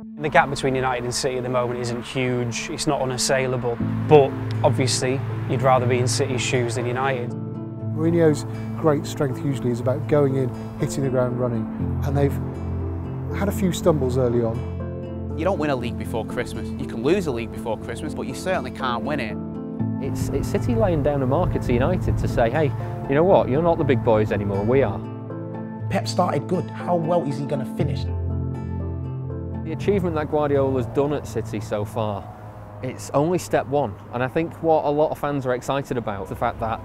The gap between United and City at the moment isn't huge, it's not unassailable, but obviously you'd rather be in City's shoes than United. Mourinho's great strength usually is about going in, hitting the ground running, and they've had a few stumbles early on. You don't win a league before Christmas. You can lose a league before Christmas, but you certainly can't win it. It's City laying down a market to United to say, hey, you know what, you're not the big boys anymore, we are. Pep started good. How well is he going to finish? The achievement that Guardiola's done at City so far, it's only step one. And I think what a lot of fans are excited about is the fact that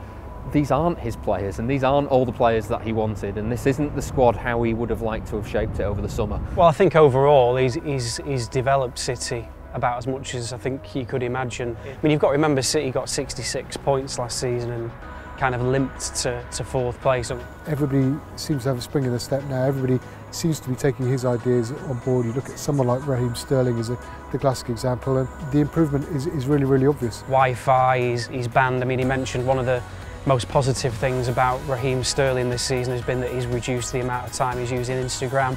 these aren't his players and these aren't all the players that he wanted, and this isn't the squad how he would have liked to have shaped it over the summer. Well, I think overall he's developed City about as much as I think you could imagine. I mean, you've got to remember City got 66 points last season and kind of limped to fourth place. Everybody seems to have a spring in their step now. Everybody seems to be taking his ideas on board. You look at someone like Raheem Sterling as the classic example, and the improvement is really, really obvious. Wi-Fi is banned. I mean, he mentioned one of the most positive things about Raheem Sterling this season has been that he's reduced the amount of time he's using Instagram.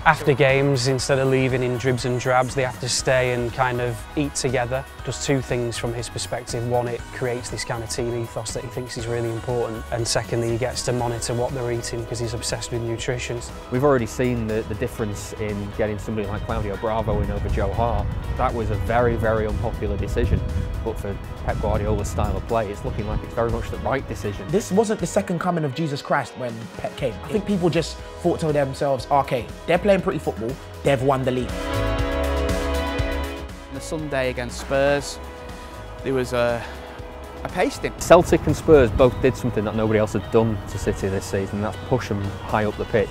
After games, instead of leaving in dribs and drabs, they have to stay and kind of eat together. Does two things from his perspective. One, it creates this kind of team ethos that he thinks is really important. And secondly, he gets to monitor what they're eating because he's obsessed with nutrition. We've already seen the difference in getting somebody like Claudio Bravo in over Joe Hart. That was a very, very unpopular decision. But for Pep Guardiola's style of play, it's looking like it's very much the right decision. This wasn't the second coming of Jesus Christ when Pep came. I think people just thought to themselves, okay, they're playing pretty football, they've won the league. The Sunday against Spurs, there was a pasting. Celtic and Spurs both did something that nobody else had done to City this season, and that's push them high up the pitch.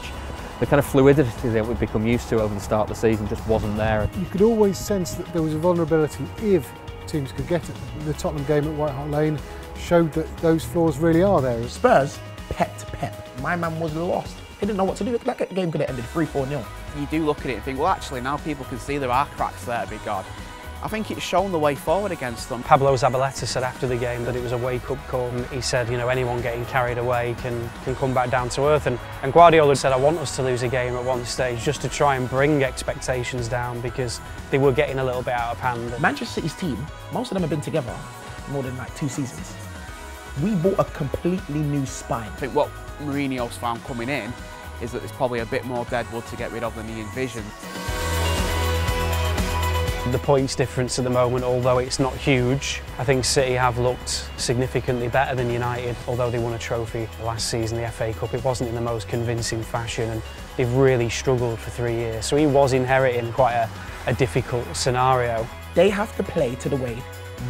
The kind of fluidity that we've become used to over the start of the season just wasn't there. You could always sense that there was a vulnerability if teams could get it. The Tottenham game at White Hart Lane showed that those flaws really are there. Spurs pepped Pep. My man was lost. He didn't know what to do. That game could have ended 3-4-0. You do look at it and think, well, actually, now people can see there are cracks there, big God. I think it's shown the way forward against them. Pablo Zabaleta said after the game that it was a wake-up call. And he said, you know, anyone getting carried away can come back down to earth. And Guardiola said, I want us to lose a game at one stage just to try and bring expectations down because they were getting a little bit out of hand. Manchester City's team, most of them have been together more than like 2 seasons. We bought a completely new spine. I think what Mourinho's found coming in is that there's probably a bit more deadwood to get rid of than he envisioned. The points difference at the moment, although it's not huge, I think City have looked significantly better than United. Although they won a trophy last season, the FA Cup, it wasn't in the most convincing fashion and they've really struggled for 3 years. So he was inheriting quite a difficult scenario. They have to play to the way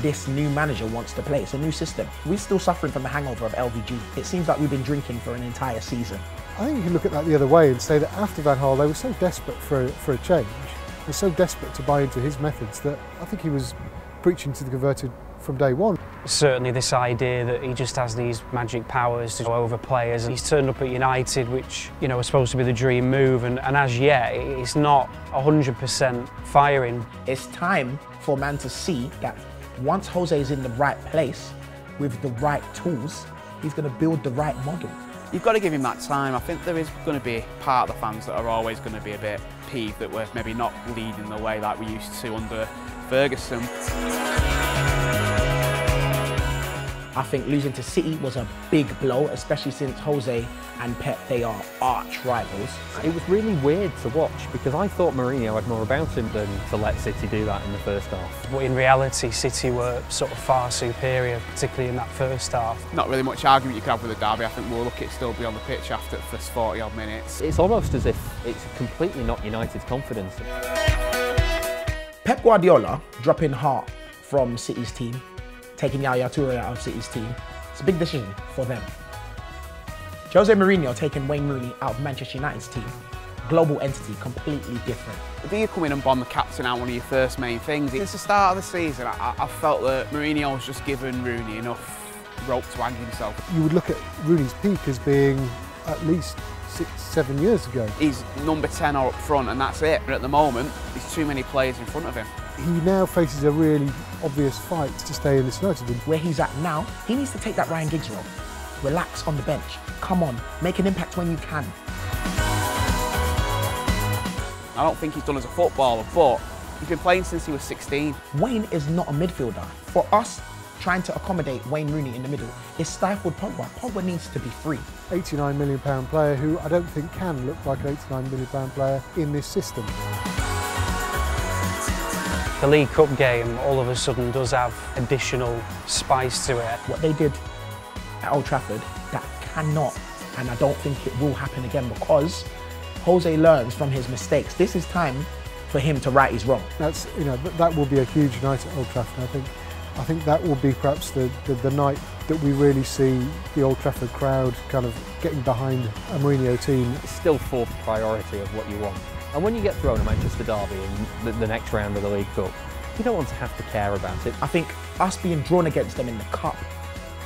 this new manager wants to play. It's a new system. We're still suffering from the hangover of LVG. It seems like we've been drinking for an entire season. I think you can look at that the other way and say that after Van Gaal they were so desperate for a change, they were so desperate to buy into his methods that I think he was preaching to the converted from day one. Certainly this idea that he just has these magic powers to go over players. He's turned up at United, which, you know, was supposed to be the dream move, and as yet it's not 100% firing. It's time for man to see that once Jose is in the right place with the right tools, he's going to build the right model. You've got to give him that time. I think there is going to be part of the fans that are always going to be a bit peeved that we're maybe not leading the way like we used to under Ferguson. I think losing to City was a big blow, especially since Jose and Pep, they are arch rivals. It was really weird to watch because I thought Mourinho had more about him than to let City do that in the first half. But in reality, City were sort of far superior, particularly in that first half. Not really much argument you could have with the derby. I think we'll look at still be on the pitch after the first 40 odd minutes. It's almost as if it's completely not United's confidence. Pep Guardiola dropping Hart from City's team, taking Yaya Toure out of City's team, it's a big decision for them. Jose Mourinho taking Wayne Rooney out of Manchester United's team, global entity, completely different. If you come in and bomb the captain out, one of your first main things, since the start of the season, I felt that Mourinho was just giving Rooney enough rope to hang himself. You would look at Rooney's peak as being at least 6-7 years ago. He's number 10 or up front and that's it. But at the moment, there's too many players in front of him. He now faces a really obvious fight to stay in this United. Where he's at now, he needs to take that Ryan Giggs role. Relax on the bench. Come on, make an impact when you can. I don't think he's done as a footballer, but he's been playing since he was 16. Wayne is not a midfielder. For us, trying to accommodate Wayne Rooney in the middle is stifled Pogba. Pogba needs to be free. £89 million player who I don't think can look like an £89 million player in this system. The League Cup game all of a sudden does have additional spice to it. What they did at Old Trafford, that cannot, and I don't think it will happen again, because Jose learns from his mistakes. This is time for him to right his wrong. That's, you know, that will be a huge night at Old Trafford. I think that will be perhaps the night that we really see the Old Trafford crowd kind of getting behind a Mourinho team. It's still fourth priority of what you want. And when you get thrown a Manchester derby in the next round of the League Cup, you don't want to have to care about it. I think us being drawn against them in the Cup,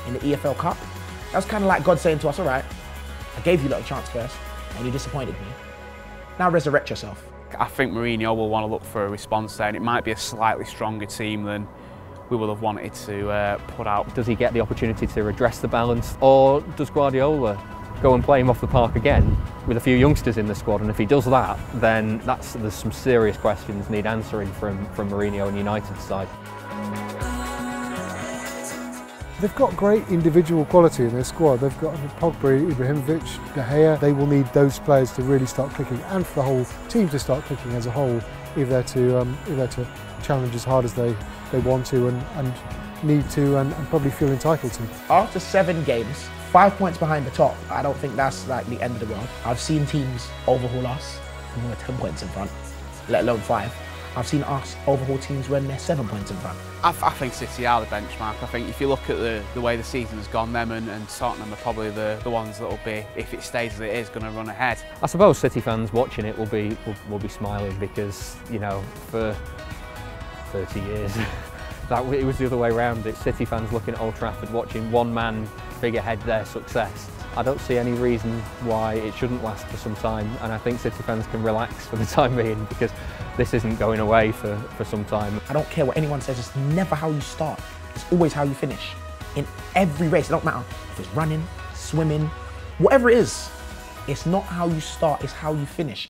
in the EFL Cup, that's kind of like God saying to us, all right, I gave you a little chance first, and you disappointed me. Now resurrect yourself. I think Mourinho will want to look for a response there, and it might be a slightly stronger team than we will have wanted to put out. Does he get the opportunity to redress the balance, or does Guardiola go and play him off the park again with a few youngsters in the squad? And if he does that, then there's some serious questions need answering from Mourinho and United's side. They've got great individual quality in their squad. They've got Pogba, Ibrahimovic, De Gea. They will need those players to really start clicking, and for the whole team to start clicking as a whole, if they're to challenge as hard as they want to and need to, and probably feel entitled to. After 7 games, 5 points behind the top, I don't think that's like the end of the world. I've seen teams overhaul us when we're 10 points in front, let alone 5. I've seen us overhaul teams when they're 7 points in front. I think City are the benchmark. I think if you look at the way the season has gone, them and Tottenham are probably the ones that will be, if it stays as it is, going to run ahead. I suppose City fans watching it will be smiling, because, you know, for 30 years it was the other way around. It's City fans looking at Old Trafford, watching one man figurehead their success. I don't see any reason why it shouldn't last for some time, and I think City fans can relax for the time being, because this isn't going away for some time. I don't care what anyone says, it's never how you start, it's always how you finish. In every race, it don't matter if it's running, swimming, whatever it is, it's not how you start, it's how you finish.